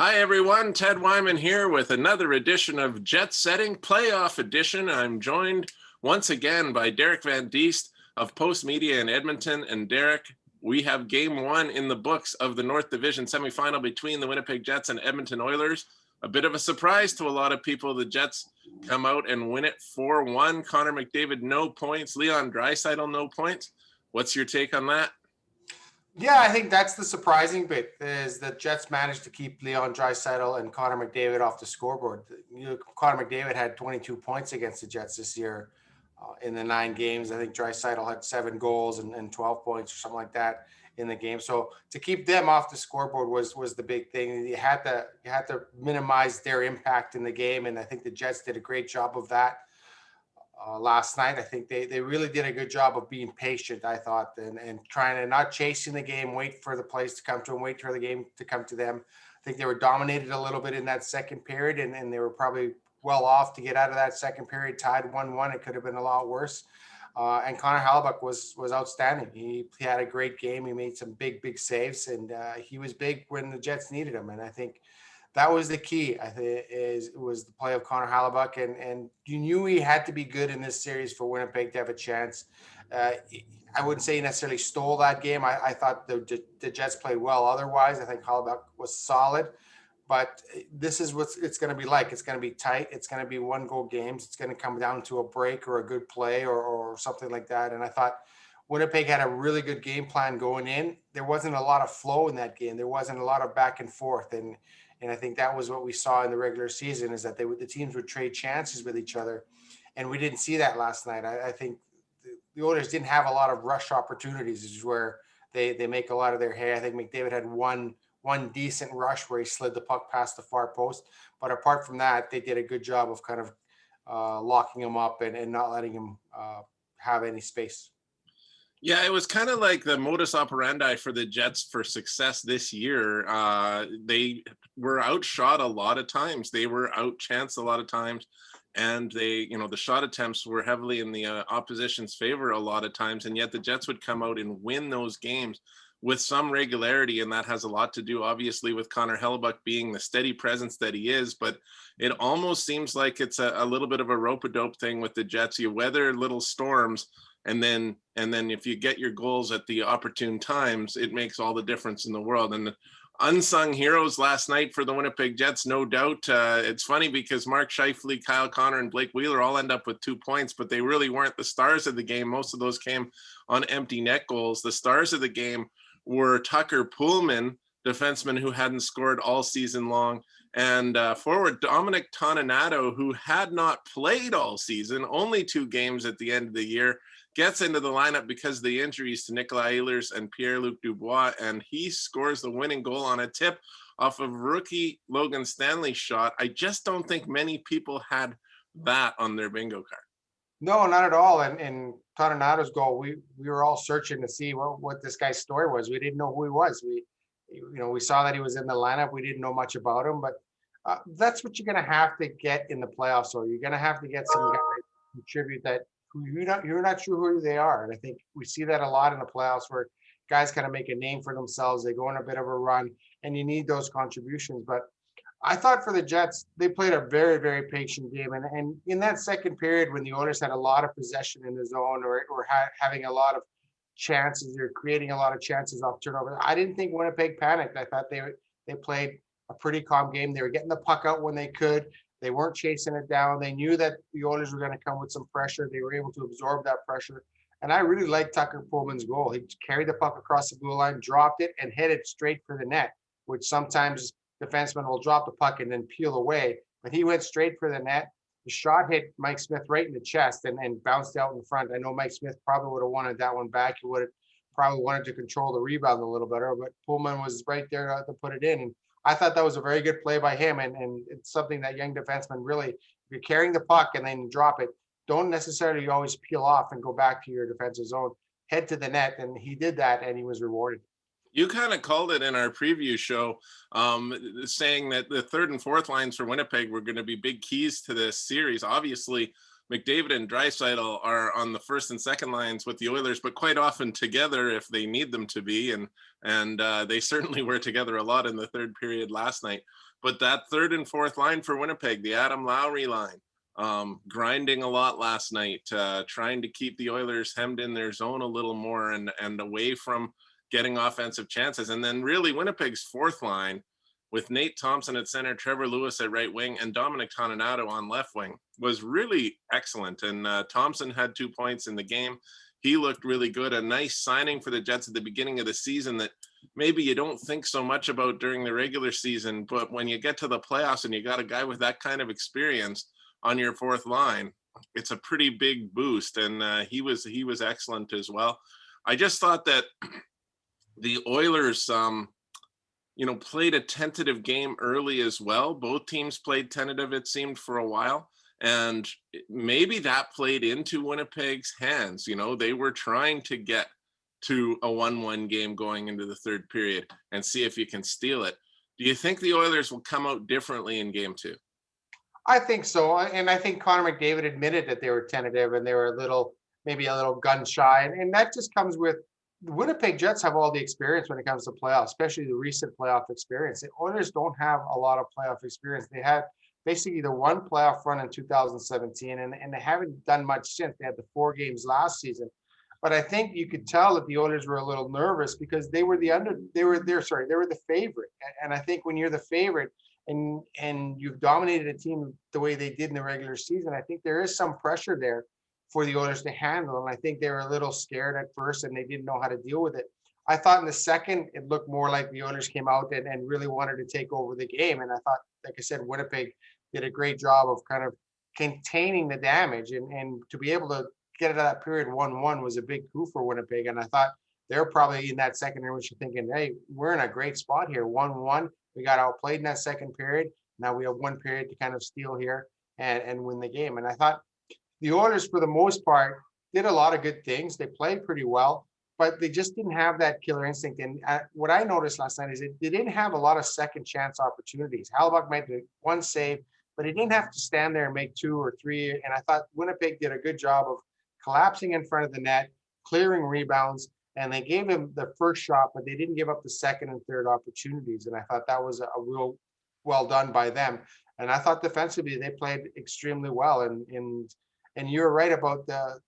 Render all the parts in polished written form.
Hi, everyone. Ted Wyman here with another edition of Jet Setting Playoff Edition. I'm joined once again by Derek Van Diest of Postmedia in Edmonton. And Derek, we have game one in the books of the North Division semifinal between the Winnipeg Jets and Edmonton Oilers. A bit of a surprise to a lot of people. The Jets come out and win it 4-1. Connor McDavid, no points. Leon Draisaitl, no points. What's your take on that? Yeah, I think that's the surprising bit is the Jets managed to keep Leon Draisaitl and Connor McDavid off the scoreboard. Connor McDavid had 22 points against the Jets this year in the 9 games. I think Draisaitl had 7 goals and 12 points or something like that in the game. So to keep them off the scoreboard was the big thing. You had to minimize their impact in the game, and I think the Jets did a great job of that. Last night, I think they really did a good job of being patient, I thought, and trying to not chasing the game, wait for the plays to come to them, wait for the game to come to them. I think they were dominated a little bit in that second period, and they were probably well off to get out of that second period, tied 1-1. It could have been a lot worse. And Connor Hellebuyck was outstanding. He had a great game. He made some big saves, and he was big when the Jets needed him. And I think that was the key. I think it was the play of Connor Hellebuyck, and you knew he had to be good in this series for Winnipeg to have a chance. I wouldn't say he necessarily stole that game. I thought the Jets played well. Otherwise, I think Hellebuyck was solid. But this is what it's going to be like. It's going to be tight. It's going to be 1-goal games. It's going to come down to a break or a good play or something like that. And I thought Winnipeg had a really good game plan going in. There wasn't a lot of flow in that game. There wasn't a lot of back and forth. And I think that was what we saw in the regular season is that the teams would trade chances with each other. And we didn't see that last night. I think the Oilers didn't have a lot of rush opportunities. This is where they make a lot of their hay. I think McDavid had one decent rush where he slid the puck past the far post. But apart from that, they did a good job of kind of locking him up and not letting him have any space. Yeah, it was kind of like the modus operandi for the Jets for success this year. They were outshot a lot of times. They were outchanced a lot of times. And the shot attempts were heavily in the opposition's favor a lot of times. And yet the Jets would come out and win those games with some regularity. And that has a lot to do, obviously, with Connor Hellebuyck being the steady presence that he is. But it almost seems like it's a little bit of a rope-a-dope thing with the Jets. You weather little storms, and then if you get your goals at the opportune times, it makes all the difference in the world. And the unsung heroes last night for the Winnipeg Jets, no doubt. It's funny because Mark Scheifele, Kyle Connor, and Blake Wheeler all end up with 2 points, but they really weren't the stars of the game. Most of those came on empty net goals. The stars of the game were Tucker Poolman, defenseman who hadn't scored all season long, and forward Dominic Toninato, who had not played all season, only 2 games at the end of the year, gets into the lineup because of the injuries to Nikolai Ehlers and Pierre-Luc Dubois, and he scores the winning goal on a tip off of rookie Logan Stanley's shot. I just don't think many people had that on their bingo card. No, not at all. And Toninato's goal, we were all searching to see what this guy's story was. We didn't know who he was. We saw that he was in the lineup. We didn't know much about him, but that's what you're going to have to get in the playoffs. Or you're going to have to get some guys to contribute that you're not sure who they are. And I think we see that a lot in the playoffs where guys kind of make a name for themselves. They go on a bit of a run, and you need those contributions. But I thought for the Jets, they played a very patient game. And in that second period, when the Oilers had a lot of possession in the zone or having a lot of chances or creating a lot of chances off turnover, I didn't think Winnipeg panicked. I thought they played a pretty calm game. They were getting the puck out when they could. They weren't chasing it down. They knew that the Oilers were going to come with some pressure. They were able to absorb that pressure. And I really liked Tucker Poolman's goal. He carried the puck across the blue line, dropped it, and headed straight for the net, which sometimes defenseman will drop the puck and then peel away. But he went straight for the net. The shot hit Mike Smith right in the chest and bounced out in front. I know Mike Smith probably would have wanted that one back. He would have probably wanted to control the rebound a little better, but Poolman was right there to put it in. And I thought that was a very good play by him. And it's something that young defenseman really, if you're carrying the puck and then you drop it, don't necessarily always peel off and go back to your defensive zone. Head to the net. And he did that, and he was rewarded. You kind of called it in our preview show, saying that the third and fourth lines for Winnipeg were going to be big keys to this series. Obviously, McDavid and Draisaitl are on the first and second lines with the Oilers, but quite often together if they need them to be. And they certainly were together a lot in the third period last night. But that third and fourth line for Winnipeg, the Adam Lowry line, grinding a lot last night, trying to keep the Oilers hemmed in their zone a little more and away from getting offensive chances. And then really Winnipeg's fourth line with Nate Thompson at center, Trevor Lewis at right wing, and Dominic Toninato on left wing was really excellent. And Thompson had 2 points in the game. He looked really good. A nice signing for the Jets at the beginning of the season that maybe you don't think so much about during the regular season, but when you get to the playoffs and you got a guy with that kind of experience on your fourth line, it's a pretty big boost. And he was excellent as well. I just thought that the Oilers, played a tentative game early as well. Both teams played tentative, it seemed, for a while. And maybe that played into Winnipeg's hands. They were trying to get to a 1-1 game going into the third period and see if you can steal it. Do you think the Oilers will come out differently in game 2? I think so. And I think Connor McDavid admitted that they were tentative and they were maybe a little gun shy. And that just comes with the Winnipeg Jets have all the experience when it comes to playoffs, especially the recent playoff experience. The Oilers don't have a lot of playoff experience. They had basically the one playoff run in 2017, and they haven't done much since. They had the 4 games last season. But I think you could tell that the Oilers were a little nervous because they were the favorite. And I think when you're the favorite and you've dominated a team the way they did in the regular season, I think there is some pressure there for the Oilers to handle. And I think they were a little scared at first and they didn't know how to deal with it. I thought in the second, it looked more like the Oilers came out and really wanted to take over the game. And I thought, like I said, Winnipeg did a great job of kind of containing the damage and to be able to get it out of that period 1-1 was a big coup for Winnipeg. And I thought they're probably in that second intermission thinking, hey, we're in a great spot here. 1-1. We got outplayed in that second period. Now we have 1 period to kind of steal here and win the game. And I thought the Oilers, for the most part, did a lot of good things. They played pretty well, but they just didn't have that killer instinct. And what I noticed last night is they didn't have a lot of second chance opportunities. Hellebuyck made 1 save, but he didn't have to stand there and make 2 or 3. And I thought Winnipeg did a good job of collapsing in front of the net, clearing rebounds, and they gave him the first shot, but they didn't give up the second and third opportunities. And I thought that was a real well done by them. And I thought defensively they played extremely well. And you're right about the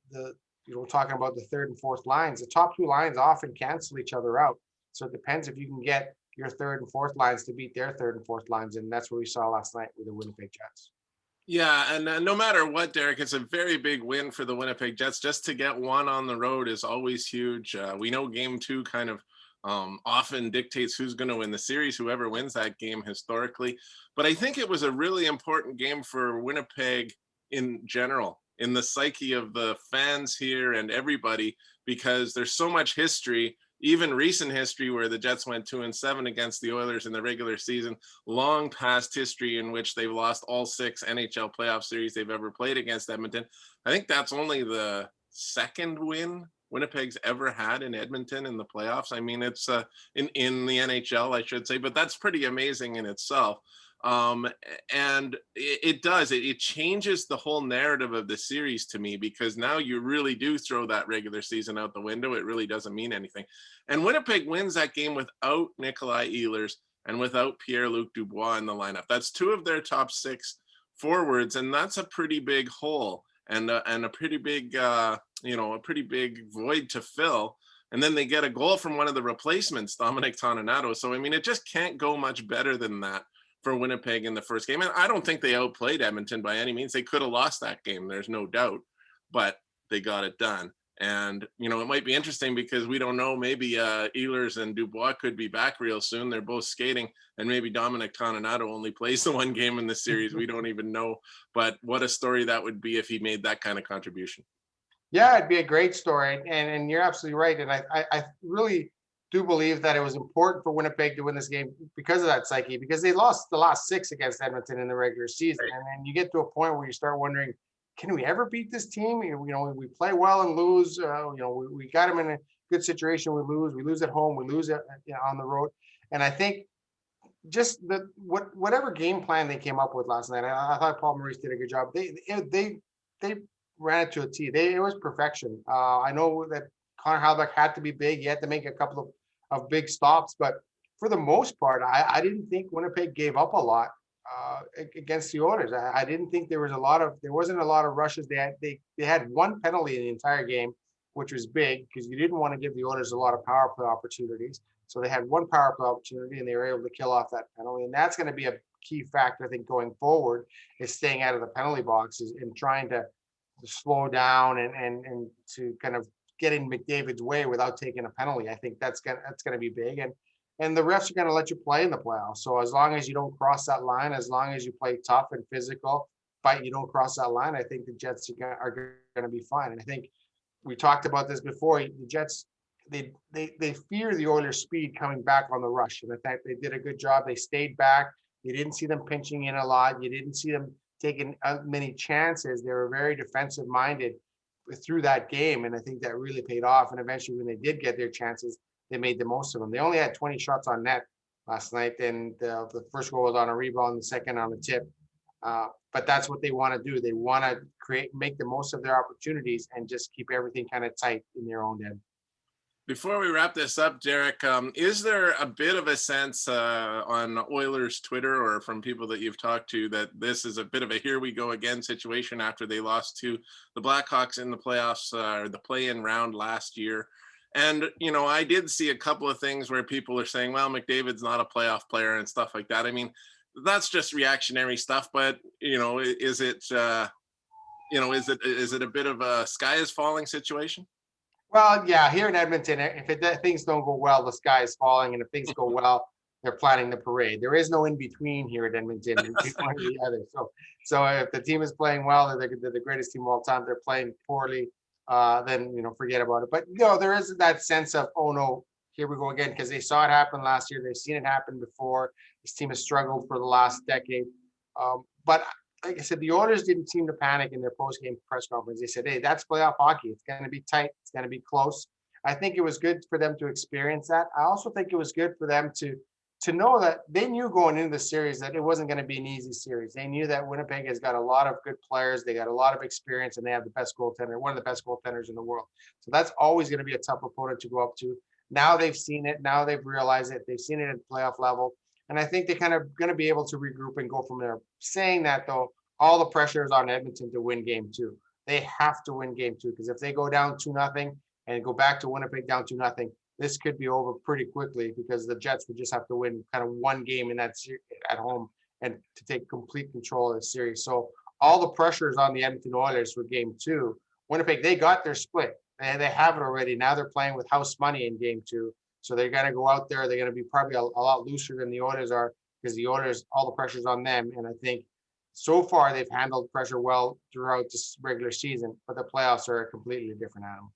talking about the third and fourth lines. The top 2 lines often cancel each other out. So it depends if you can get your third and fourth lines to beat their third and fourth lines. And that's what we saw last night with the Winnipeg Jets. Yeah, and no matter what, Derek, it's a very big win for the Winnipeg Jets. Just to get 1 on the road is always huge. We know game 2 kind of often dictates who's going to win the series, whoever wins that game historically. But I think it was a really important game for Winnipeg in general, in the psyche of the fans here and everybody, because there's so much history, even recent history where the Jets went 2-7 against the Oilers in the regular season, long past history in which they've lost all 6 NHL playoff series they've ever played against Edmonton. I think that's only the second win Winnipeg's ever had in Edmonton in the playoffs. I mean, it's in the NHL, I should say, but that's pretty amazing in itself. And it changes the whole narrative of the series to me, because now you really do throw that regular season out the window. It really doesn't mean anything. And Winnipeg wins that game without Nikolai Ehlers and without Pierre-Luc Dubois in the lineup. That's 2 of their top 6 forwards, and that's a pretty big hole and a pretty big a pretty big void to fill. And then they get a goal from one of the replacements, Dominic Toninato. So I mean, it just can't go much better than that for Winnipeg in the first game. And I don't think they outplayed Edmonton by any means. They could have lost that game, there's no doubt, but they got it done. And, it might be interesting because we don't know, maybe Ehlers and Dubois could be back real soon. They're both skating, and maybe Dominic Toninato only plays the 1 game in the series. We don't even know, but what a story that would be if he made that kind of contribution. Yeah, it'd be a great story. And you're absolutely right. And I really do believe that it was important for Winnipeg to win this game because of that psyche, because they lost the last 6 against Edmonton in the regular season. And then you get to a point where you start wondering, can we ever beat this team? We play well and lose. We got them in a good situation. We lose at home, we lose on the road. And I think just whatever game plan they came up with last night, I thought Paul Maurice did a good job. They ran it to a T. It was perfection. I know that Connor Hellebuyck had to be big. He had to make a couple of big stops, but for the most part, I didn't think Winnipeg gave up a lot against the Oilers. I didn't think there wasn't a lot of rushes. They had one penalty in the entire game, which was big because you didn't want to give the Oilers a lot of power play opportunities. So they had one power play opportunity and they were able to kill off that penalty. And that's going to be a key factor, I think, going forward, is staying out of the penalty boxes and trying to slow down and to kind of get in McDavid's way without taking a penalty. I think that's gonna be big. And the refs are gonna let you play in the playoffs. So as long as you don't cross that line, as long as you play tough and physical, but you don't cross that line, I think the Jets are gonna be fine. And I think we talked about this before. The Jets, they fear the Oilers' speed coming back on the rush. And in fact, they did a good job. They stayed back. You didn't see them pinching in a lot. You didn't see them taking many chances. They were very defensive minded through that game. And I think that really paid off. And eventually when they did get their chances, they made the most of them. They only had 20 shots on net last night. And the first goal was on a rebound, the second on a tip. But that's what they want to do. They want to make the most of their opportunities and just keep everything kind of tight in their own end. Before we wrap this up, Derek, is there a bit of a sense on Oilers Twitter or from people that you've talked to that this is a bit of a here we go again situation after they lost to the Blackhawks in the playoffs or the play-in round last year? And, I did see a couple of things where people are saying, well, McDavid's not a playoff player and stuff like that. I mean, that's just reactionary stuff, but, is it a bit of a sky is falling situation? Well, yeah, here in Edmonton, if things don't go well, the sky is falling, and if things go well, they're planning the parade. There is no in between here at Edmonton, one or the other. So if the team is playing well, they're the greatest team of all time. They're playing poorly, then forget about it. But there is that sense of, oh no, here we go again, because they saw it happen last year. They've seen it happen before. This team has struggled for the last decade. But like I said, the Oilers didn't seem to panic in their post-game press conference. They said, hey, that's playoff hockey. It's going to be tight. It's going to be close. I think it was good for them to experience that. I also think it was good for them to know that they knew going into the series that it wasn't going to be an easy series. They knew that Winnipeg has got a lot of good players. They got a lot of experience, and they have the best goaltender, one of the best goaltenders in the world. So that's always going to be a tough opponent to go up to. Now they've seen it. Now they've realized it. They've seen it at the playoff level. And I think they kind of going to be able to regroup and go from there. Saying that, though, all the pressure is on Edmonton to win game 2. They have to win game 2, because if they go down 2-0 and go back to Winnipeg down 2-0, this could be over pretty quickly, because the Jets would just have to win kind of one game in that at home and to take complete control of the series. So all the pressure is on the Edmonton Oilers for game 2. Winnipeg, they got their split, and they have it already. Now they're playing with house money in game 2. So they're going to go out there. They're going to be probably a lot looser than the Oilers are, because the Oilers, all the pressure's on them. And I think so far they've handled pressure well throughout this regular season, but the playoffs are a completely different animal.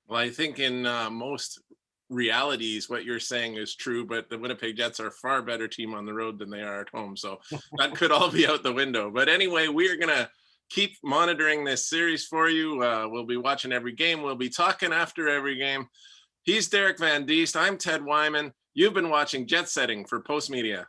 Well, I think in most realities, what you're saying is true, but the Winnipeg Jets are a far better team on the road than they are at home. So that could all be out the window. But anyway, we are going to keep monitoring this series for you. We'll be watching every game. We'll be talking after every game. He's Derek Van Diest. I'm Ted Wyman. You've been watching Jet Setting for Postmedia.